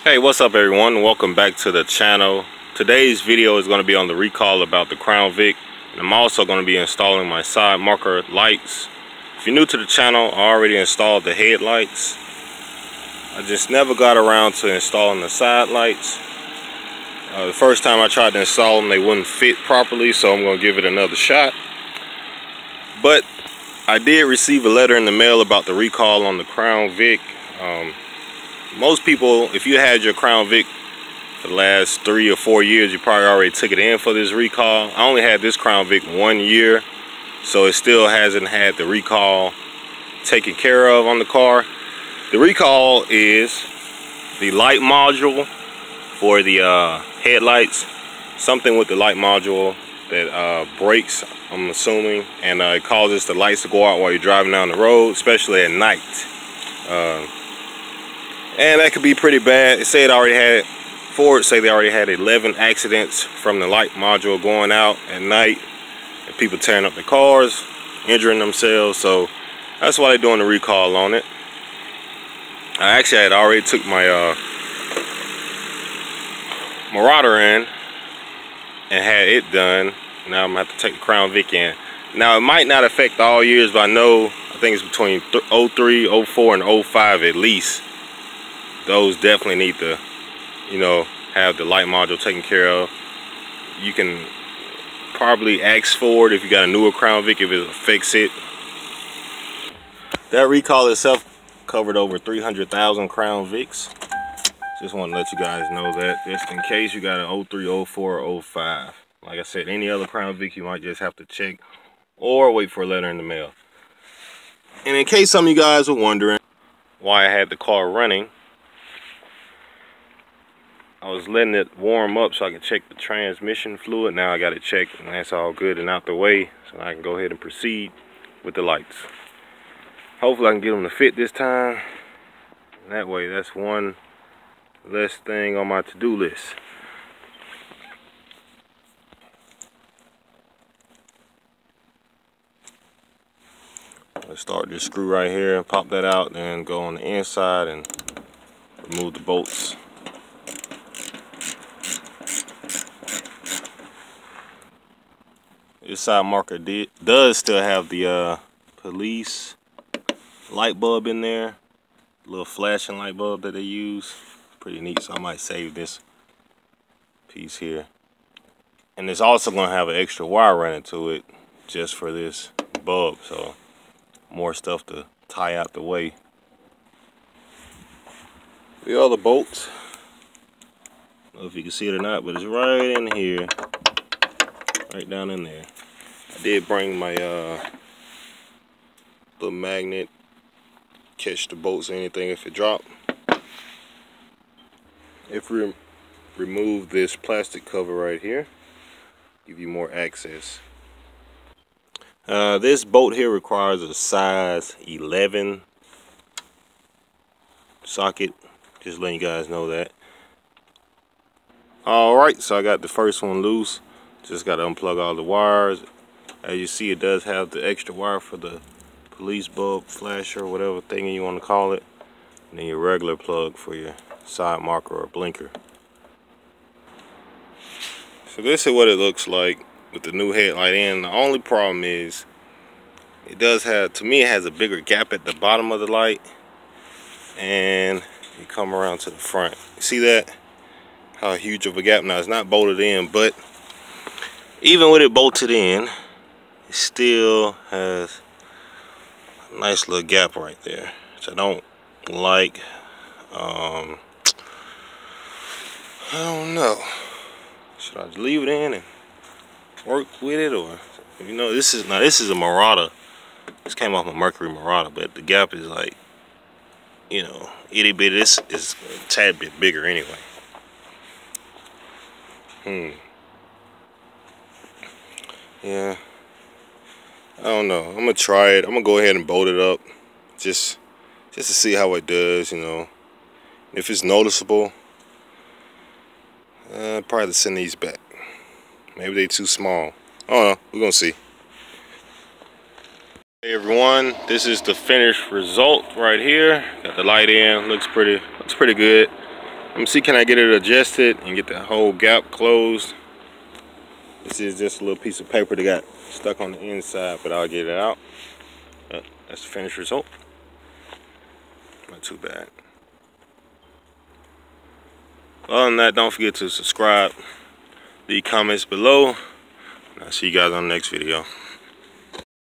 Hey, what's up everyone? Welcome back to the channel. Today's video is going to be on the recall about the Crown Vic, and I'm also going to be installing my side marker lights. If you're new to the channel, I already installed the headlights. I just never got around to installing the side lights. The first time I tried to install them, they wouldn't fit properly, so I'm going to give it another shot. But I did receive a letter in the mail about the recall on the Crown Vic. Most people, if you had your Crown Vic for the last 3 or 4 years, you probably already took it in for this recall. I only had this Crown Vic 1 year, so it still hasn't had the recall taken care of on the car. The recall is the light module for the headlights. Something with the light module that breaks, I'm assuming, and it causes the lights to go out while you're driving down the road, especially at night. And that could be pretty bad. Ford say they already had 11 accidents from the light module going out at night, and people tearing up their cars, injuring themselves. So that's why they're doing the recall on it. I actually had already took my Marauder in and had it done. Now I'm gonna have to take the Crown Vic in. Now it might not affect all years, but I think it's between 03, 04, and 05 at least. Those definitely need to, have the light module taken care of. You can probably ask Ford if you got a newer Crown Vic if it affects it. That recall itself covered over 300,000 Crown Vics. Just want to let you guys know that, just in case you got an 03, 04, or 05. Like I said, any other Crown Vic you might just have to check or wait for a letter in the mail. And in case some of you guys are wondering why I had the car running, I was letting it warm up so I could check the transmission fluid. Now I got it checked, and that's all good and out the way, so I can go ahead and proceed with the lights. Hopefully I can get them to fit this time. And that way, that's one less thing on my to-do list. Let's start this screw right here and pop that out, then go on the inside and remove the bolts. This side marker does still have the police light bulb in there, little flashing light bulb that they use. Pretty neat, so I might save this piece here. And it's also going to have an extra wire running to it just for this bulb, so more stuff to tie out the way. The other bolts, I don't know if you can see it or not, but it's right in here, right down in there. I did bring my little magnet, catch the bolts or anything if it dropped. If we remove this plastic cover right here, give you more access. This bolt here requires a size 11 socket, just letting you guys know that. Alright, so I got the first one loose. Just got to unplug all the wires. As you see, it does have the extra wire for the police bulb, flasher, whatever thing you want to call it. And then your regular plug for your side marker or blinker. So this is what it looks like with the new headlight in. The only problem is it does have, to me, it has a bigger gap at the bottom of the light. And you come around to the front. You see that? How huge of a gap. Now it's not bolted in, but even with it bolted in, it still has a nice little gap right there, which I don't like. I don't know. Should I leave it in and work with it, or this is a Marauder. This came off a Mercury Marauder, but the gap is like, itty bitty. This is a tad bit bigger anyway. Yeah, I don't know. I'm gonna try it. I'm gonna go ahead and bolt it up, just to see how it does. If it's noticeable, probably send these back. Maybe they too small. I don't know. We're gonna see. Hey everyone, this is the finished result right here. Got the light in. Looks pretty good. Let me see, can I get it adjusted and get the whole gap closed? This is just a little piece of paper that got stuck on the inside, but I'll get it out. That's the finished result. Not too bad. Other than that, don't forget to subscribe, leave comments below, and I'll see you guys on the next video.